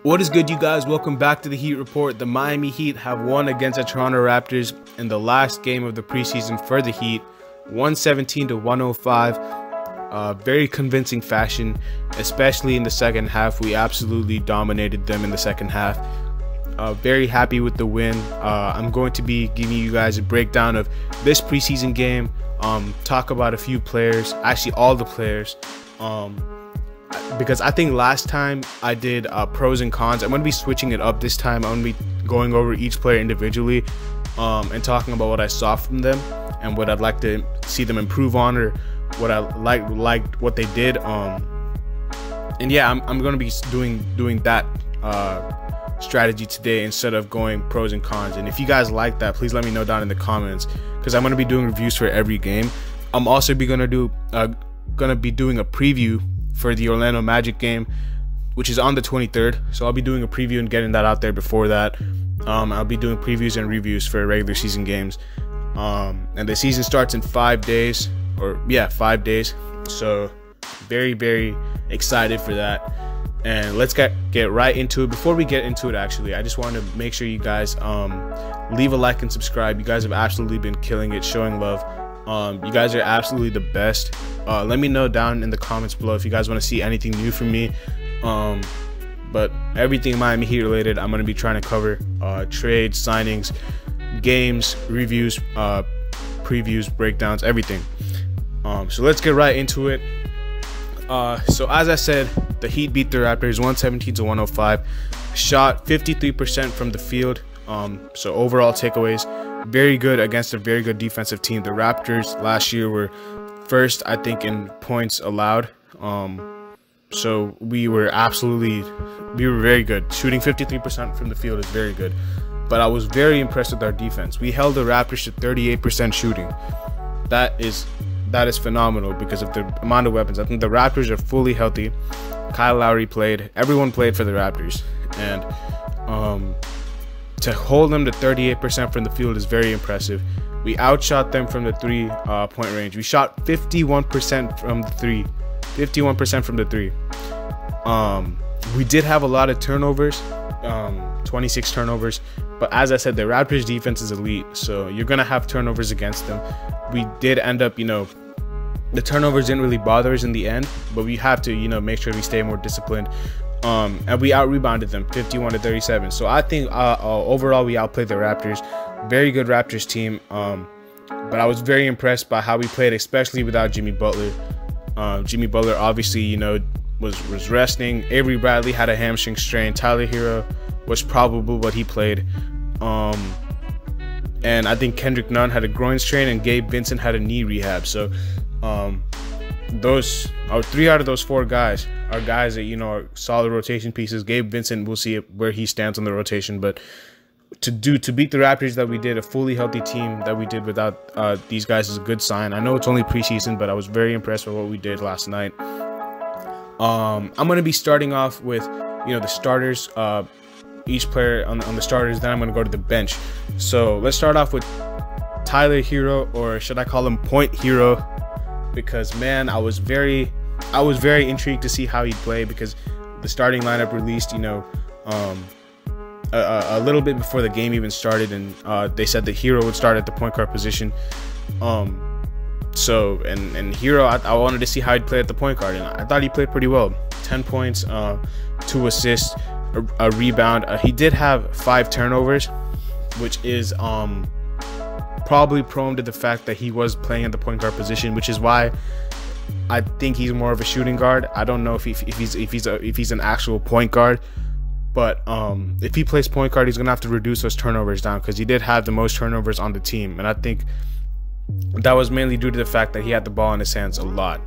What is good, you guys? Welcome back to the Heat Report. The Miami Heat have won against the Toronto Raptors in the last game of the preseason for the Heat, 117 to 105. Very convincing fashion, especially in the second half. We absolutely dominated them in the second half. Very happy with the win. I'm going to be giving you guys a breakdown of this preseason game, talk about a few players, actually all the players, because I think last time I did pros and cons. I'm going to be switching it up this time. I'm going to be going over each player individually and talking about what I saw from them and what I'd like to see them improve on, or what I liked what they did. And yeah, I'm going to be doing that strategy today instead of going pros and cons. And if you guys like that, please let me know down in the comments, because I'm going to be doing reviews for every game. I'm also going to be doing a preview for the Orlando Magic game, which is on the 23rd. So I'll be doing a preview and getting that out there before that. I'll be doing previews and reviews for regular season games. And the season starts in 5 days, or yeah, 5 days. So very, very excited for that. And let's get right into it. Before we get into it, actually, I just want to make sure you guys leave a like and subscribe. You guys have absolutely been killing it, showing love. You guys are absolutely the best. Let me know down in the comments below if you guys want to see anything new from me. But everything Miami Heat related, I'm going to be trying to cover. Trades, signings, games, reviews, previews, breakdowns, everything. So let's get right into it. So as I said, the Heat beat the Raptors 117 to 105. Shot 53% from the field. So overall takeaways, very good against a very good defensive team. The Raptors last year were first, I think, in points allowed. So we were very good. Shooting 53% from the field is very good. But I was very impressed with our defense. We held the Raptors to 38% shooting. That is phenomenal because of the amount of weapons. I think the Raptors are fully healthy. Kyle Lowry played. Everyone played for the Raptors. And to hold them to 38% from the field is very impressive. We outshot them from the three-point range. We shot 51% from the three. 51% from the three. We did have a lot of turnovers, 26 turnovers. But as I said, the Raptors defense is elite, so you're going to have turnovers against them. We did end up, the turnovers didn't really bother us in the end, but we have to, make sure we stay more disciplined. And we out-rebounded them 51 to 37. So I think overall we outplayed the Raptors. Very good Raptors team. But I was very impressed by how we played, especially without Jimmy Butler. Jimmy Butler obviously, was resting. Avery Bradley had a hamstring strain. Tyler Hero was probable, but he played. And I think Kendrick Nunn had a groin strain, and Gabe Vincent had a knee rehab. So those are 3 out of those 4 guys are guys that are solid rotation pieces. Gabe Vincent, we'll see where he stands on the rotation, but to beat the Raptors that we did, a fully healthy team that we did without these guys, is a good sign. I know it's only preseason, but I was very impressed with what we did last night. I'm going to be starting off with the starters, each player on the starters. Then I'm going to go to the bench. So let's start off with Tyler Hero, or should I call him Point Hero, because man, I was very intrigued to see how he'd play, because the starting lineup released a little bit before the game even started, and they said that Hero would start at the point guard position. So Hero, I wanted to see how he'd play at the point guard, and I thought he played pretty well. 10 points, 2 assists, a rebound. He did have 5 turnovers, which is probably prone to the fact that he was playing at the point guard position, which is why I think he's more of a shooting guard. I don't know if he's an actual point guard, but if he plays point guard, he's gonna have to reduce those turnovers down, because he did have the most turnovers on the team, and I think that was mainly due to the fact that he had the ball in his hands a lot.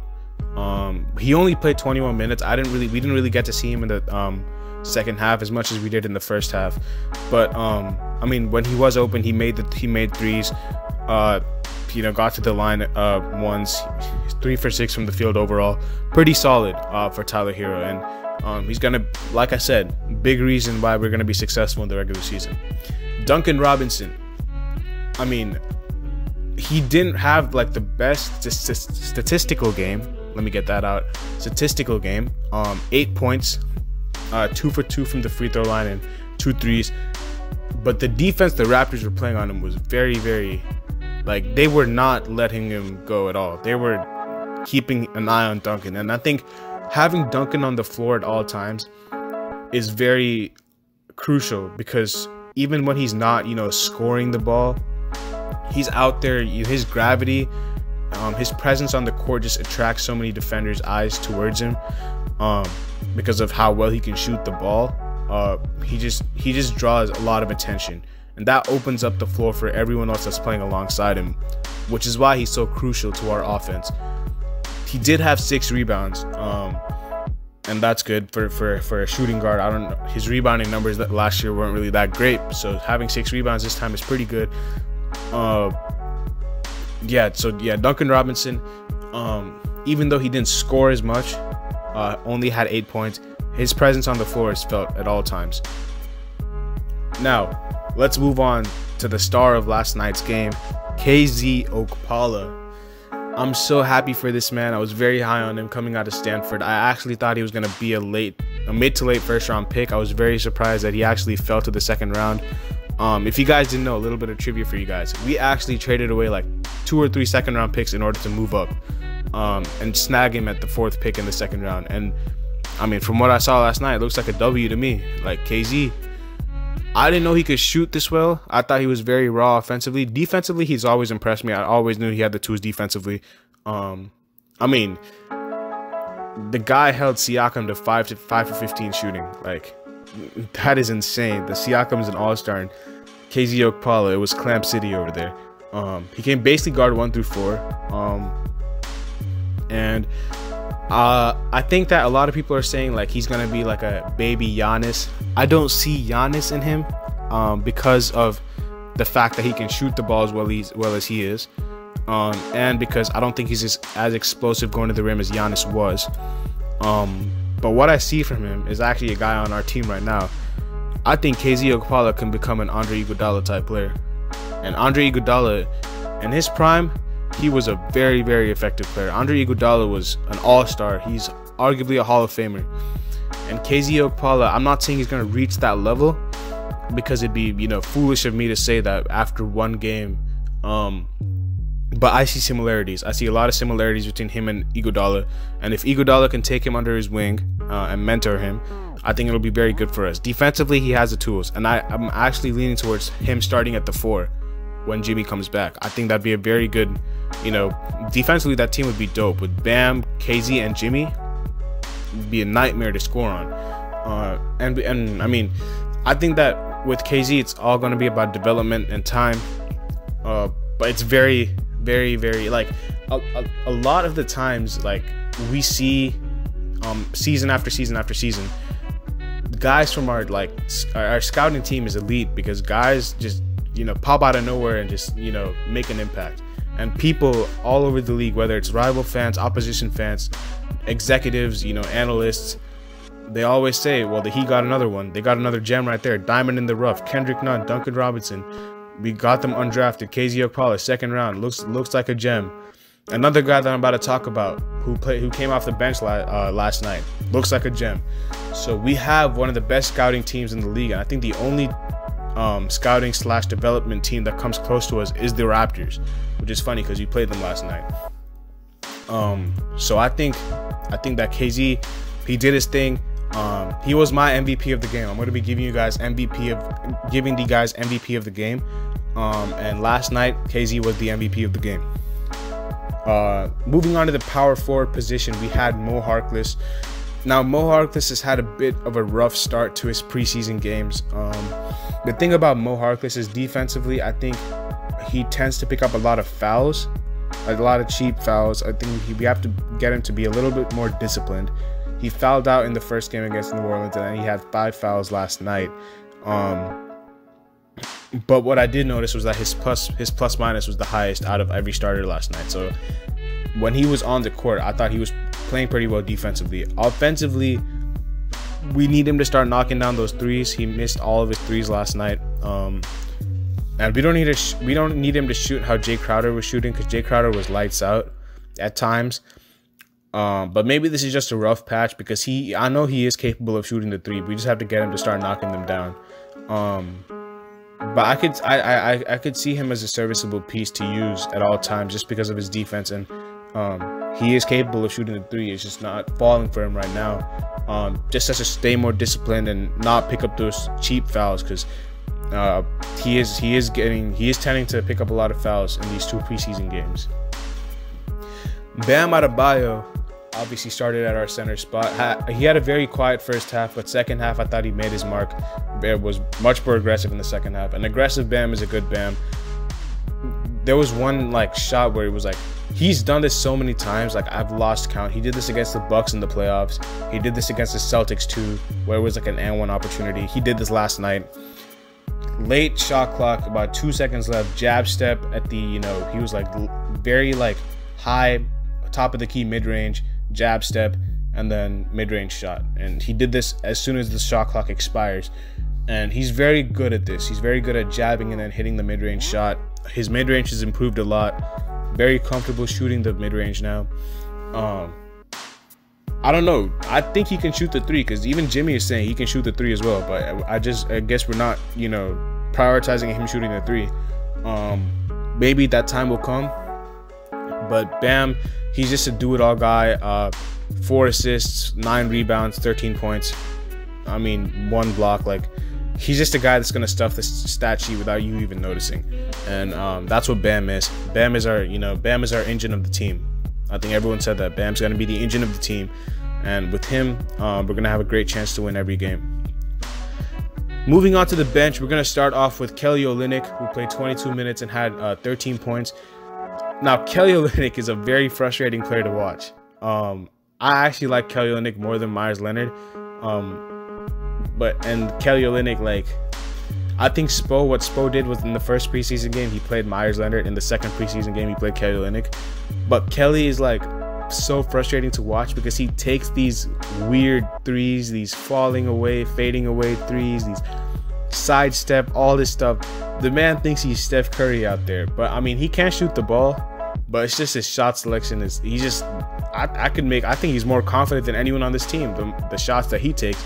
He only played 21 minutes. We didn't really get to see him in the second half as much as we did in the first half, but I mean, when he was open, he made threes. Got to the line once. 3 for 6 from the field overall. Pretty solid for Tyler Hero, and he's gonna, like I said, big reason why we're gonna be successful in the regular season. Duncan Robinson, I mean, he didn't have like the best statistical game. Let me get that out. Statistical game. 8 points, 2 for 2 from the free throw line and 2 threes. But the defense the Raptors were playing on him was very, very, like, they were not letting him go at all. They were keeping an eye on Duncan. And I think having Duncan on the floor at all times is very crucial, because even when he's not, you know, scoring the ball, he's out there. His gravity, his presence on the court just attracts so many defenders' eyes towards him, because of how well he can shoot the ball. He just draws a lot of attention, and that opens up the floor for everyone else that's playing alongside him, which is why he's so crucial to our offense. He did have 6 rebounds, and that's good for a shooting guard. I don't know, his rebounding numbers that last year weren't really that great, so having 6 rebounds this time is pretty good. Duncan Robinson, even though he didn't score as much, only had 8 points. His presence on the floor is felt at all times. Now, let's move on to the star of last night's game, KZ Okpala. I'm so happy for this man. I was very high on him coming out of Stanford. I actually thought he was going to be a mid to late first round pick. I was very surprised that he actually fell to the second round. If you guys didn't know, a little bit of trivia for you guys. We actually traded away like 2 or 3 second round picks in order to move up and snag him at the 4th pick in the second round. And I mean, from what I saw last night, it looks like a W to me. Like, KZ, I didn't know he could shoot this well. I thought he was very raw offensively. Defensively, he's always impressed me. I always knew he had the tools defensively. I mean, the guy held Siakam to 5 for 15 shooting. Like, that is insane. The Siakam's an all-star, and KZ Okpala, it was Clamp City over there. He can basically guard 1 through 4. I think that a lot of people are saying like he's gonna be like a baby Giannis. I don't see Giannis in him, because of the fact that he can shoot the ball as well as he is, and because I don't think he's as explosive going to the rim as Giannis was. But what I see from him is actually a guy on our team right now. I think KZ Okpala can become an Andre Iguodala type player, and Andre Iguodala in his prime, he was a very, very effective player. Andre Iguodala was an all-star. He's arguably a Hall of Famer. And KZ Okpala, I'm not saying he's going to reach that level, because it'd be, you know, foolish of me to say that after one game. But I see similarities. I see a lot of similarities between him and Iguodala. And if Iguodala can take him under his wing and mentor him, I think it'll be very good for us. Defensively, he has the tools. And I'm actually leaning towards him starting at the 4 when Jimmy comes back. I think that'd be a very good, you know, defensively that team would be dope. With Bam, KZ, and Jimmy, it'd be a nightmare to score on. And I mean, I think that with KZ, it's all going to be about development and time. But it's very, very, very, like, a lot of the times, like, we see season after season after season, guys from our scouting team is elite, because guys just, you know, pop out of nowhere and just, you know, make an impact. And people all over the league, whether it's rival fans, opposition fans, executives, you know, analysts, they always say, well, the Heat got another one. They got another gem right there. Diamond in the rough. Kendrick Nunn, Duncan Robinson. We got them undrafted. KZ Okpala, 2nd round. Looks like a gem. Another guy that I'm about to talk about who came off the bench last night. Looks like a gem. So we have one of the best scouting teams in the league. And I think the only scouting / development team that comes close to us is the Raptors, which is funny because we played them last night. So I think that KZ, he did his thing. He was my MVP of the game. I'm going to be giving the guys MVP of the game. And last night, KZ was the MVP of the game. Moving on to the power forward position, we had Mo Harkless. Now, Mo Harkless has had a bit of a rough start to his preseason games. The thing about Mo Harkless is defensively, I think he tends to pick up a lot of fouls, a lot of cheap fouls. I think we have to get him to be a little bit more disciplined. He fouled out in the first game against New Orleans, and then he had 5 fouls last night. But what I did notice was that his plus minus was the highest out of every starter last night. So when he was on the court, I thought he was playing pretty well defensively. Offensively, we need him to start knocking down those threes. He missed all of his threes last night. And we don't need him to shoot how Jay Crowder was shooting, because Jay Crowder was lights out at times. But maybe this is just a rough patch because I know he is capable of shooting the three. We just have to get him to start knocking them down. But I could see him as a serviceable piece to use at all times just because of his defense, and he is capable of shooting the three. It's just not falling for him right now. Just has to stay more disciplined and not pick up those cheap fouls, because he is tending to pick up a lot of fouls in these 2 preseason games. Bam Adebayo obviously started at our center spot. He had a very quiet first half, but second half I thought he made his mark. Bam was much more aggressive in the second half. An aggressive Bam is a good Bam. There was one like shot where it was like, he's done this so many times, like I've lost count. He did this against the Bucks in the playoffs. He did this against the Celtics too, where it was like an and-one opportunity. He did this last night. Late shot clock, about 2 seconds left, jab step at the, he was like very like high, top of the key mid-range, jab step, and then mid-range shot. And he did this as soon as the shot clock expires. And he's very good at this. He's very good at jabbing and then hitting the mid-range shot. His mid-range has improved a lot. Very comfortable shooting the mid-range now. I don't know. I think he can shoot the three, because even Jimmy is saying he can shoot the three as well. But I guess we're not, prioritizing him shooting the three. Maybe that time will come. But Bam, he's just a do-it-all guy. 4 assists, 9 rebounds, 13 points. I mean, 1 block. Like, he's just a guy that's gonna stuff the stat sheet without you even noticing. And that's what Bam is. Bam is our, Bam is our engine of the team. I think everyone said that. Bam's gonna be the engine of the team. And with him, we're gonna have a great chance to win every game. Moving on to the bench, we're gonna start off with Kelly Olynyk, who played 22 minutes and had 13 points. Now, Kelly Olynyk is a very frustrating player to watch. I actually like Kelly Olynyk more than Myers Leonard. And Kelly Olynyk, like, I think what Spo did was in the first preseason game, he played Myers Leonard. In the second preseason game, he played Kelly Olynyk. But Kelly is like so frustrating to watch because he takes these weird threes, these falling away, fading away threes, these sidestep, all this stuff. The man thinks he's Steph Curry out there, but I mean, he can't shoot the ball, but it's just his shot selection is, I think he's more confident than anyone on this team, the shots that he takes.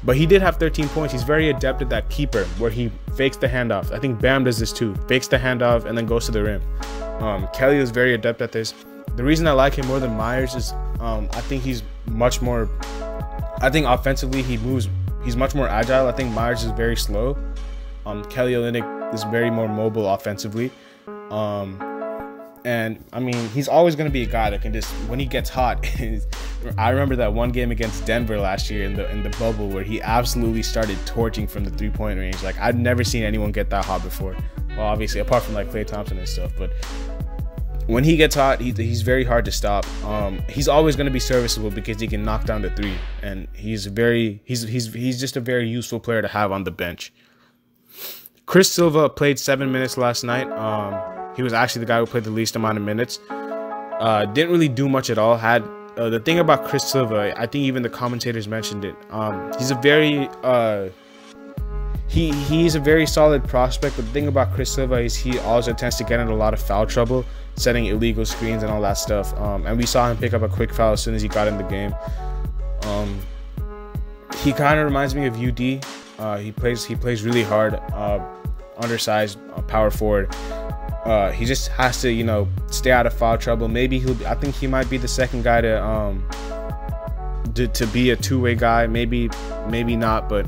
But he did have 13 points. He's very adept at that keeper where he fakes the handoff. I think Bam does this too. Fakes the handoff and then goes to the rim. Kelly is very adept at this. The reason I like him more than Myers is I think he's much more, I think offensively he's much more agile. I think Myers is very slow. Kelly Olynyk is very more mobile offensively. And I mean, he's always going to be a guy that can just, when he gets hot, I remember that one game against Denver last year in the bubble where he absolutely started torching from the 3-point range. Like, I'd never seen anyone get that hot before. Well, obviously, apart from like Klay Thompson and stuff, but when he gets hot, he's very hard to stop. He's always going to be serviceable because he can knock down the three, and he's just a very useful player to have on the bench. Chris Silva played 7 minutes last night. He was actually the guy who played the least amount of minutes. Didn't really do much at all. The thing about Chris Silva, I think even the commentators mentioned it. He's a very he's a very solid prospect. But the thing about Chris Silva is he also tends to get in a lot of foul trouble, setting illegal screens and all that stuff. And we saw him pick up a quick foul as soon as he got in the game. He kind of reminds me of UD. He plays really hard, undersized, power forward. He just has to, stay out of foul trouble. Maybe I think he might be the second guy to be a two-way guy. Maybe not, but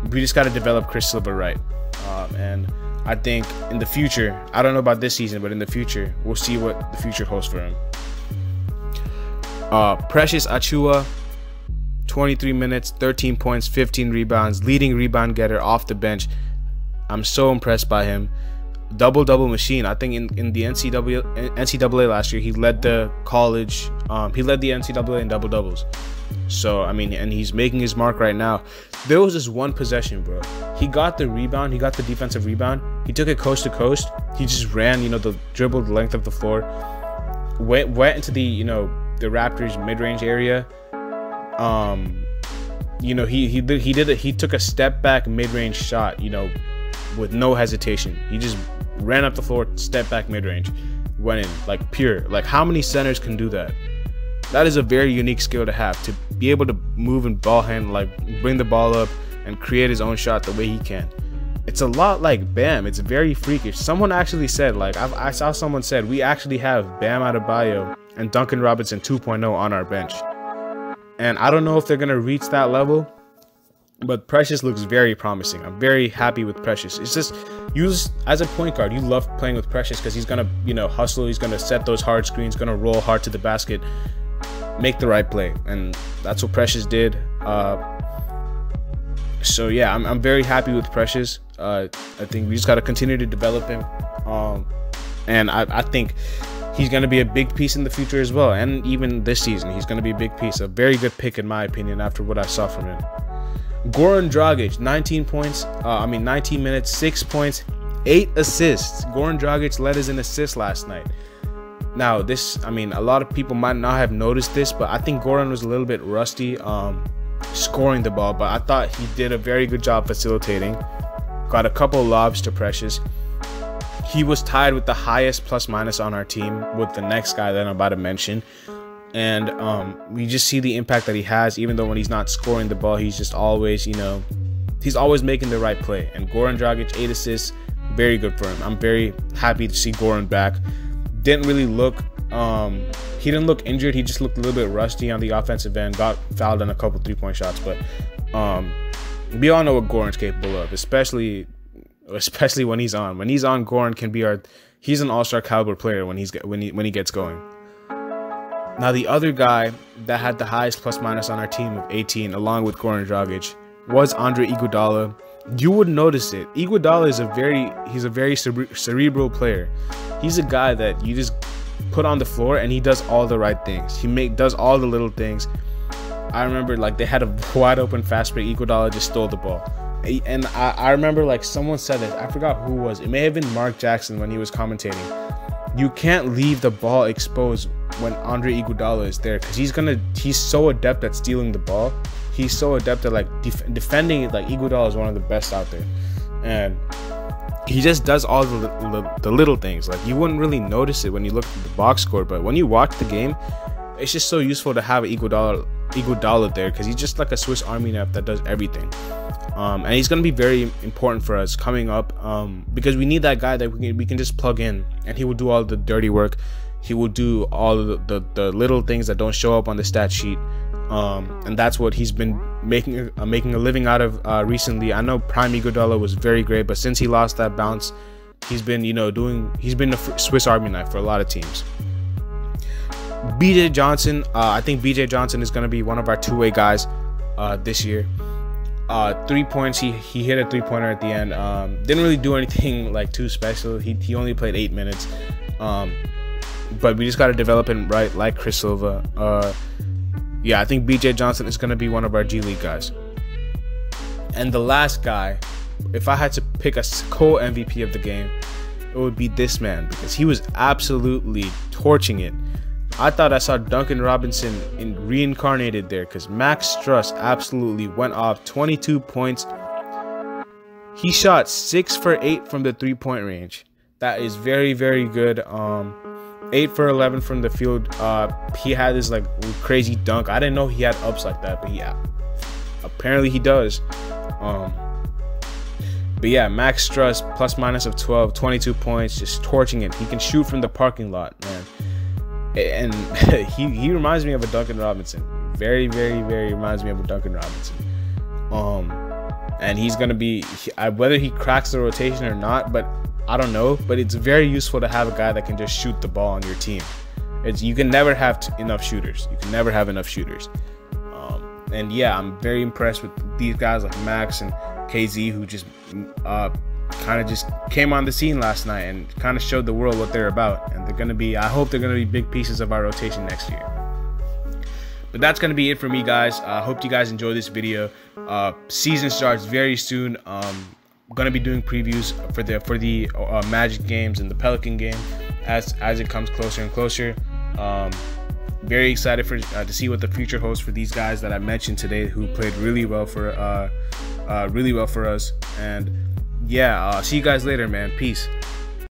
we just got to develop Chris Silva right. And I think in the future, I don't know about this season, but in the future, we'll see what the future holds for him. Precious Achiuwa, 23 minutes, 13 points, 15 rebounds, leading rebound getter off the bench. I'm so impressed by him. Double-double machine. I think in the NCAA last year, he led the college. He led the NCAA in double-doubles. So, I mean, and he's making his mark right now. There was this one possession, bro. He got the rebound. He got the defensive rebound. He took it coast to coast. He just ran, dribbled the length of the floor. Went into the, the Raptors mid-range area. He took a step back mid-range shot, with no hesitation. He just ran up the floor, step back mid-range, went in, like pure. Like, how many centers can do that? That is a very unique skill to have, to be able to move and ball handle, like bring the ball up and create his own shot the way he can. It's a lot like Bam. It's very freakish. Someone actually said, like, I saw someone said, we actually have Bam Adebayo and Duncan Robinson 2.0 on our bench. And I don't know if they're going to reach that level, but Precious looks very promising. I'm very happy with Precious. It's just, as a point guard, you love playing with Precious because he's going to, you know, hustle. He's going to set those hard screens, going to roll hard to the basket, make the right play. And that's what Precious did. So yeah, I'm very happy with Precious. I think we just got to continue to develop him. And I think he's going to be a big piece in the future as well. And even this season, he's going to be a big piece. A very good pick, in my opinion, after what I saw from him. Goran Dragic, 19 minutes, 6 points, 8 assists. Goran Dragic led us in assists last night. Now, this, a lot of people might not have noticed this, but I think Goran was a little bit rusty scoring the ball. But I thought he did a very good job facilitating. Got a couple lobs to Precious. He was tied with the highest plus-minus on our team with the next guy that I'm about to mention. And we just see the impact that he has, even though when he's not scoring the ball, he's just always, you know, he's always making the right play. And Goran Dragic, 8 assists, very good for him. I'm very happy to see Goran back. Didn't really look, he didn't look injured. He just looked a little bit rusty on the offensive end, got fouled on a couple 3-point shots. But we all know what Goran's capable of, especially when he's on. When he's on, Goran can be he's an all-star caliber player when he gets going. Now, the other guy that had the highest plus-minus on our team of 18, along with Goran Dragic, was Andre Iguodala. You would notice it. Iguodala is a very cerebral player. He's a guy that you just put on the floor and he does all the right things. He does all the little things. I remember, like, they had a wide open fast break. Iguodala just stole the ball. And I remember, like, someone said this. I forgot who it was. It may have been Mark Jackson when he was commentating. You can't leave the ball exposed when Andre Iguodala is there, because he's so adept at stealing the ball. He's so adept at, like, defending it. Like, Iguodala is one of the best out there. And he just does all the little things. Like, you wouldn't really notice it when you look at the box score, but when you watch the game, it's just so useful to have Iguodala there, because he's just like a Swiss Army knife that does everything. And he's going to be very important for us coming up, because we need that guy that we can just plug in, and he will do all the dirty work. He will do all of the little things that don't show up on the stat sheet. And that's what he's been making a living out of recently. I know Prime Iguodala was very great, but since he lost that bounce, he's been, you know, he's been a Swiss Army knife for a lot of teams. BJ Johnson, I think BJ Johnson is going to be one of our two-way guys this year. 3 points, he hit a 3-pointer at the end. Didn't really do anything like too special. He only played 8 minutes. But we just got to develop him right, like Chris Silva. Yeah, I think BJ Johnson is going to be one of our G League guys. And the last guy, if I had to pick a co-MVP of the game, it would be this man, because he was absolutely torching it. I thought I saw Duncan Robinson reincarnated there, because Max Struss absolutely went off. 22 points. He shot 6 for 8 from the 3-point range. That is very, very good. 8 for 11 from the field. He had this like crazy dunk. I didn't know he had ups like that, but yeah, apparently he does. But yeah, Max Struss plus-minus of 12, 22 points, just torching it. He can shoot from the parking lot, man. And he reminds me of a Duncan Robinson. Very, very, very reminds me of a Duncan Robinson. And he's gonna be, whether he cracks the rotation or not, but I don't know. But it's very useful to have a guy that can just shoot the ball on your team. You can never have enough shooters. You can never have enough shooters. And yeah, I'm very impressed with these guys like Max and KZ, who just kind of just came on the scene last night and kind of showed the world what they're about. And they're going to be, I hope they're going to be big pieces of our rotation next year. But that's going to be it for me, guys. I hope you guys enjoyed this video. Season starts very soon. I'm going to be doing previews for the Magic games and the Pelican game as it comes closer and closer. Very excited to see what the future holds for these guys that I mentioned today, who played really well for us. And yeah, see you guys later, man. Peace.